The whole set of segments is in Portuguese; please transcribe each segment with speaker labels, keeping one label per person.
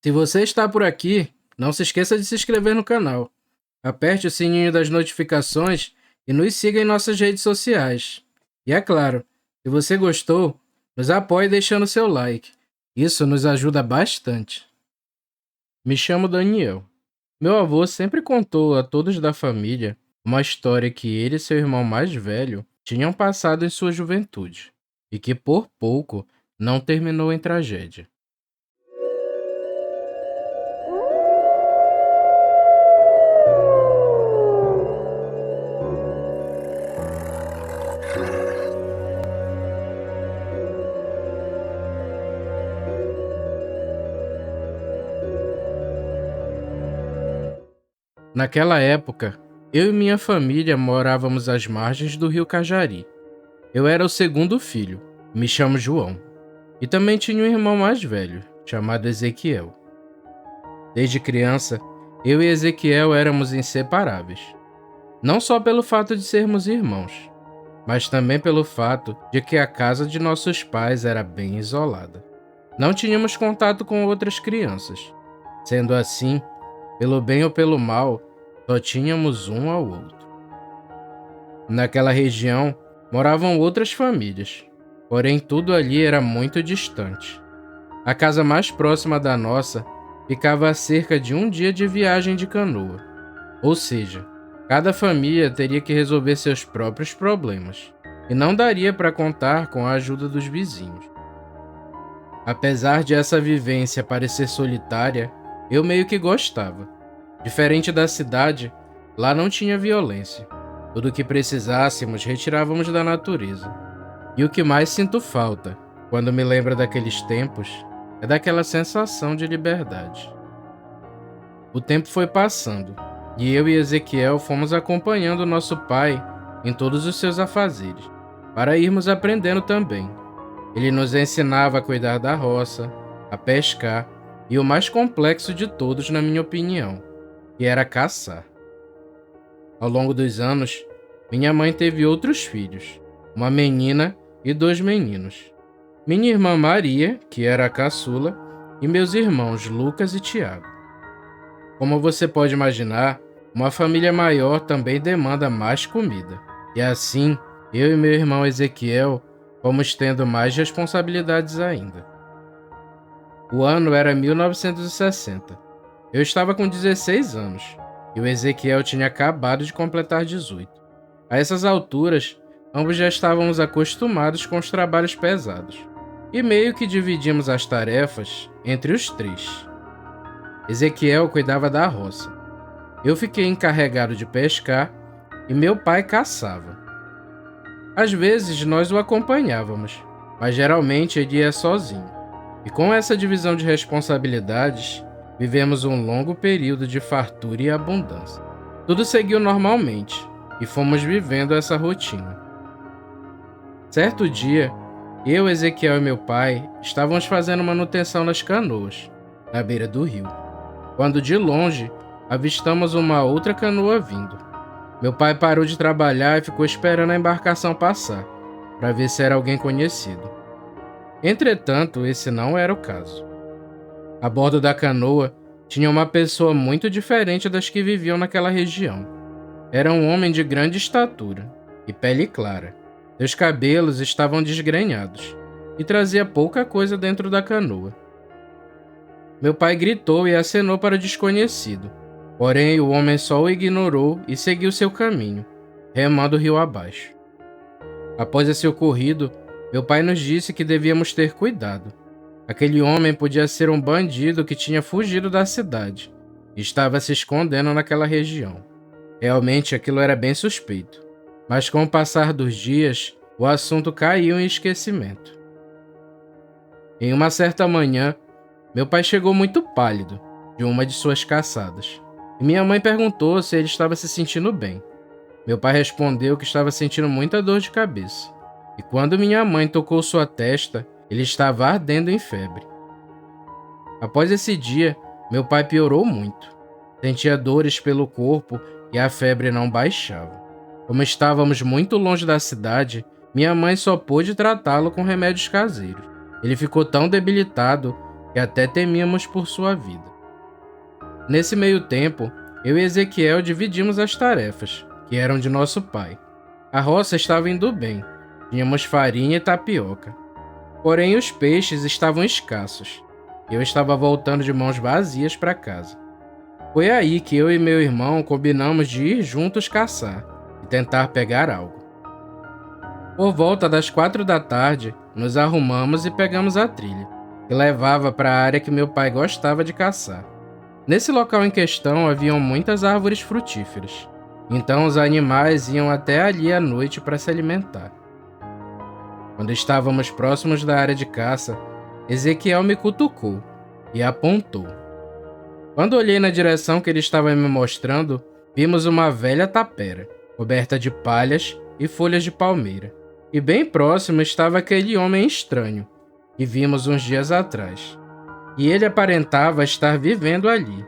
Speaker 1: Se você está por aqui, não se esqueça de se inscrever no canal. Aperte o sininho das notificações e nos siga em nossas redes sociais. E é claro, se você gostou, nos apoie deixando seu like. Isso nos ajuda bastante. Me chamo Daniel. Meu avô sempre contou a todos da família uma história que ele e seu irmão mais velho tinham passado em sua juventude e que por pouco não terminou em tragédia. Naquela época, eu e minha família morávamos às margens do rio Cajari. Eu era o segundo filho, me chamo João, e também tinha um irmão mais velho, chamado Ezequiel. Desde criança, eu e Ezequiel éramos inseparáveis. Não só pelo fato de sermos irmãos, mas também pelo fato de que a casa de nossos pais era bem isolada. Não tínhamos contato com outras crianças. Sendo assim, pelo bem ou pelo mal, só tínhamos um ao outro. Naquela região moravam outras famílias, porém tudo ali era muito distante. A casa mais próxima da nossa ficava a cerca de um dia de viagem de canoa, ou seja, cada família teria que resolver seus próprios problemas, e não daria para contar com a ajuda dos vizinhos. Apesar de essa vivência parecer solitária, eu meio que gostava. Diferente da cidade, lá não tinha violência. Tudo o que precisássemos retirávamos da natureza. E o que mais sinto falta, quando me lembro daqueles tempos, é daquela sensação de liberdade. O tempo foi passando, e eu e Ezequiel fomos acompanhando nosso pai em todos os seus afazeres, para irmos aprendendo também. Ele nos ensinava a cuidar da roça, a pescar e o mais complexo de todos, na minha opinião, que era caçar. Ao longo dos anos, minha mãe teve outros filhos, uma menina e dois meninos. Minha irmã Maria, que era a caçula, e meus irmãos Lucas e Tiago. Como você pode imaginar, uma família maior também demanda mais comida. E assim, eu e meu irmão Ezequiel fomos tendo mais responsabilidades ainda. O ano era 1960. Eu estava com 16 anos e o Ezequiel tinha acabado de completar 18. A essas alturas, ambos já estávamos acostumados com os trabalhos pesados e meio que dividimos as tarefas entre os três. Ezequiel cuidava da roça. Eu fiquei encarregado de pescar e meu pai caçava. Às vezes nós o acompanhávamos, mas geralmente ele ia sozinho. E com essa divisão de responsabilidades, vivemos um longo período de fartura e abundância. Tudo seguiu normalmente e fomos vivendo essa rotina. Certo dia, eu, Ezequiel e meu pai estávamos fazendo manutenção nas canoas, na beira do rio, quando de longe avistamos uma outra canoa vindo. Meu pai parou de trabalhar e ficou esperando a embarcação passar, para ver se era alguém conhecido. Entretanto, esse não era o caso. A bordo da canoa tinha uma pessoa muito diferente das que viviam naquela região. Era um homem de grande estatura e pele clara. Seus cabelos estavam desgrenhados e trazia pouca coisa dentro da canoa. Meu pai gritou e acenou para o desconhecido, porém o homem só o ignorou e seguiu seu caminho, remando o rio abaixo. Após esse ocorrido, meu pai nos disse que devíamos ter cuidado. Aquele homem podia ser um bandido que tinha fugido da cidade e estava se escondendo naquela região. Realmente aquilo era bem suspeito, mas com o passar dos dias, o assunto caiu em esquecimento. Em uma certa manhã, meu pai chegou muito pálido de uma de suas caçadas, e minha mãe perguntou se ele estava se sentindo bem. Meu pai respondeu que estava sentindo muita dor de cabeça, e quando minha mãe tocou sua testa, ele estava ardendo em febre. Após esse dia, meu pai piorou muito. Sentia dores pelo corpo e a febre não baixava. Como estávamos muito longe da cidade, minha mãe só pôde tratá-lo com remédios caseiros. Ele ficou tão debilitado que até temíamos por sua vida. Nesse meio tempo, eu e Ezequiel dividimos as tarefas, que eram de nosso pai. A roça estava indo bem, tínhamos farinha e tapioca. Porém, os peixes estavam escassos, e eu estava voltando de mãos vazias para casa. Foi aí que eu e meu irmão combinamos de ir juntos caçar e tentar pegar algo. Por volta das 4 da tarde, nos arrumamos e pegamos a trilha, que levava para a área que meu pai gostava de caçar. Nesse local em questão haviam muitas árvores frutíferas, então os animais iam até ali à noite para se alimentar. Quando estávamos próximos da área de caça, Ezequiel me cutucou e apontou. Quando olhei na direção que ele estava me mostrando, vimos uma velha tapera, coberta de palhas e folhas de palmeira. E bem próximo estava aquele homem estranho, que vimos uns dias atrás. E ele aparentava estar vivendo ali.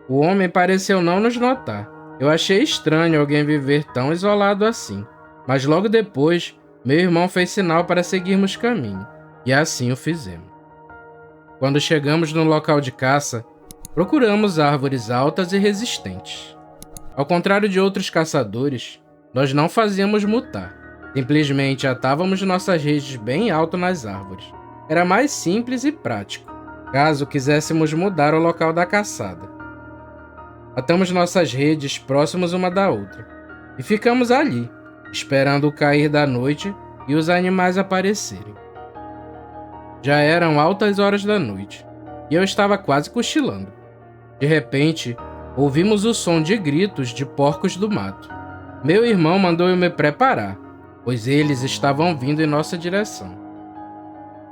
Speaker 1: O homem pareceu não nos notar. Eu achei estranho alguém viver tão isolado assim. Mas logo depois, meu irmão fez sinal para seguirmos caminho, e assim o fizemos. Quando chegamos no local de caça, procuramos árvores altas e resistentes. Ao contrário de outros caçadores, nós não fazíamos mutar. Simplesmente atávamos nossas redes bem alto nas árvores. Era mais simples e prático, caso quiséssemos mudar o local da caçada. Atamos nossas redes próximas uma da outra e ficamos ali, esperando o cair da noite e os animais aparecerem. Já eram altas horas da noite e eu estava quase cochilando. De repente, ouvimos o som de gritos de porcos do mato. Meu irmão mandou eu me preparar, pois eles estavam vindo em nossa direção.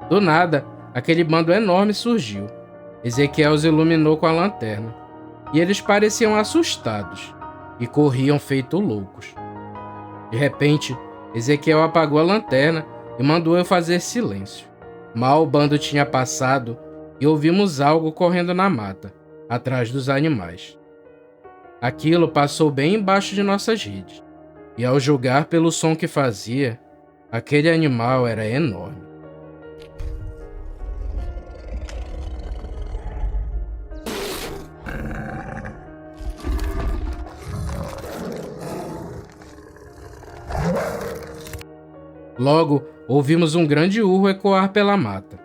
Speaker 1: Do nada, aquele bando enorme surgiu. Ezequiel os iluminou com a lanterna, e eles pareciam assustados e corriam feito loucos. De repente, Ezequiel apagou a lanterna e mandou eu fazer silêncio. Mal o bando tinha passado e ouvimos algo correndo na mata, atrás dos animais. Aquilo passou bem embaixo de nossas redes, e ao julgar pelo som que fazia, aquele animal era enorme. Logo, ouvimos um grande urro ecoar pela mata.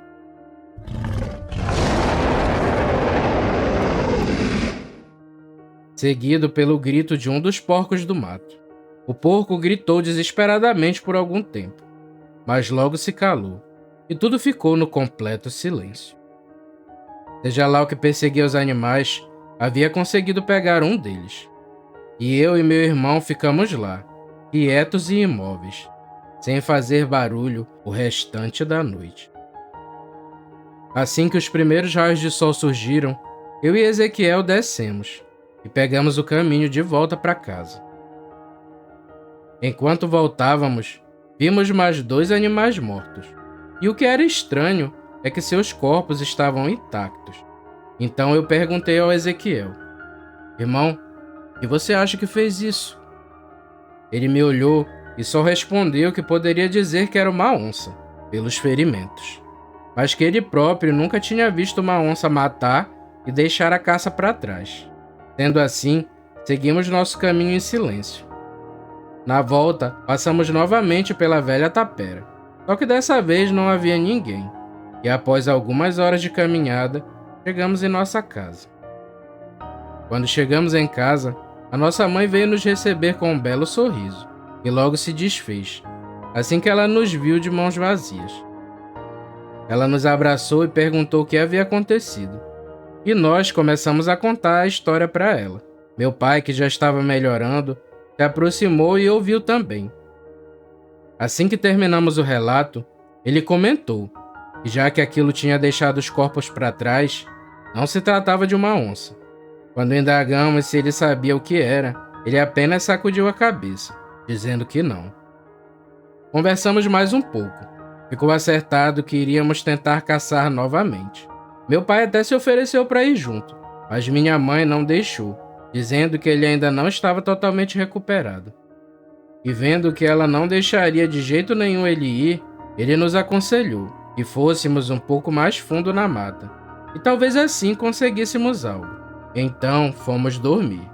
Speaker 1: Seguido pelo grito de um dos porcos do mato. O porco gritou desesperadamente por algum tempo, mas logo se calou, e tudo ficou no completo silêncio. Seja lá o que perseguia os animais, havia conseguido pegar um deles. E eu e meu irmão ficamos lá, quietos e imóveis, sem fazer barulho o restante da noite. Assim que os primeiros raios de sol surgiram, eu e Ezequiel descemos e pegamos o caminho de volta para casa. Enquanto voltávamos, vimos mais 2 animais mortos, e o que era estranho é que seus corpos estavam intactos. Então eu perguntei ao Ezequiel: "Irmão, e você acha que fez isso?" Ele me olhou e só respondeu que poderia dizer que era uma onça, pelos ferimentos, mas que ele próprio nunca tinha visto uma onça matar e deixar a caça para trás. Sendo assim, seguimos nosso caminho em silêncio. Na volta, passamos novamente pela velha tapera, só que dessa vez não havia ninguém, e após algumas horas de caminhada, chegamos em nossa casa. Quando chegamos em casa, a nossa mãe veio nos receber com um belo sorriso, e logo se desfez, assim que ela nos viu de mãos vazias. Ela nos abraçou e perguntou o que havia acontecido, e nós começamos a contar a história para ela. Meu pai, que já estava melhorando, se aproximou e ouviu também. Assim que terminamos o relato, ele comentou que, já que aquilo tinha deixado os corpos para trás, não se tratava de uma onça. Quando indagamos se ele sabia o que era, ele apenas sacudiu a cabeça, dizendo que não. Conversamos mais um pouco. Ficou acertado que iríamos tentar caçar novamente. Meu pai até se ofereceu para ir junto, mas minha mãe não deixou, dizendo que ele ainda não estava totalmente recuperado. E vendo que ela não deixaria de jeito nenhum ele ir, ele nos aconselhou que fôssemos um pouco mais fundo na mata, e talvez assim conseguíssemos algo. Então fomos dormir.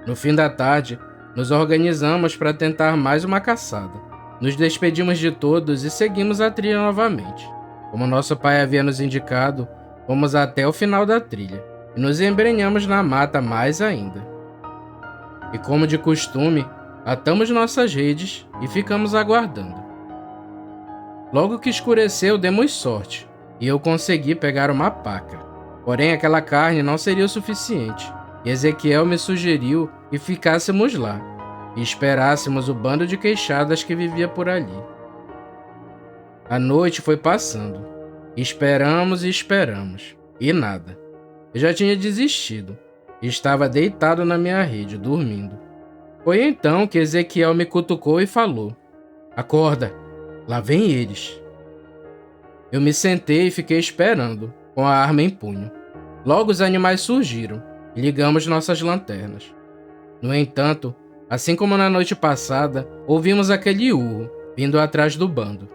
Speaker 1: No fim da tarde, nos organizamos para tentar mais uma caçada. Nos despedimos de todos e seguimos a trilha novamente. Como nosso pai havia nos indicado, fomos até o final da trilha e nos embrenhamos na mata mais ainda. E como de costume, atamos nossas redes e ficamos aguardando. Logo que escureceu, demos sorte e eu consegui pegar uma paca. Porém, aquela carne não seria o suficiente e Ezequiel me sugeriu que ficássemos lá e esperássemos o bando de queixadas que vivia por ali. A noite foi passando. Esperamos e esperamos. E nada. Eu já tinha desistido. E estava deitado na minha rede, dormindo. Foi então que Ezequiel me cutucou e falou: "Acorda, lá vem eles." Eu me sentei e fiquei esperando, com a arma em punho. Logo os animais surgiram e ligamos nossas lanternas. No entanto, assim como na noite passada, ouvimos aquele urro vindo atrás do bando.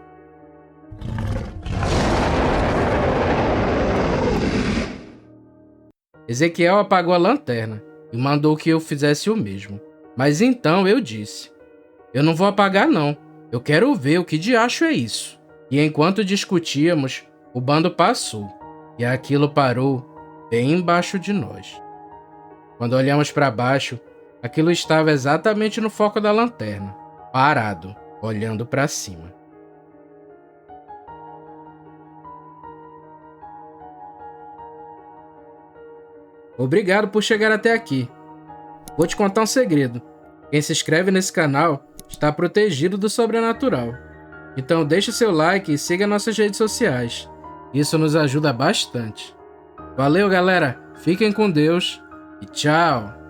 Speaker 1: Ezequiel apagou a lanterna e mandou que eu fizesse o mesmo. Mas então eu disse: "Eu não vou apagar não, eu quero ver o que diacho é isso." E enquanto discutíamos, o bando passou e aquilo parou bem embaixo de nós. Quando olhamos para baixo, aquilo estava exatamente no foco da lanterna, parado, olhando para cima. Obrigado por chegar até aqui. Vou te contar um segredo. Quem se inscreve nesse canal está protegido do sobrenatural. Então deixe seu like e siga nossas redes sociais. Isso nos ajuda bastante. Valeu, galera. Fiquem com Deus e tchau.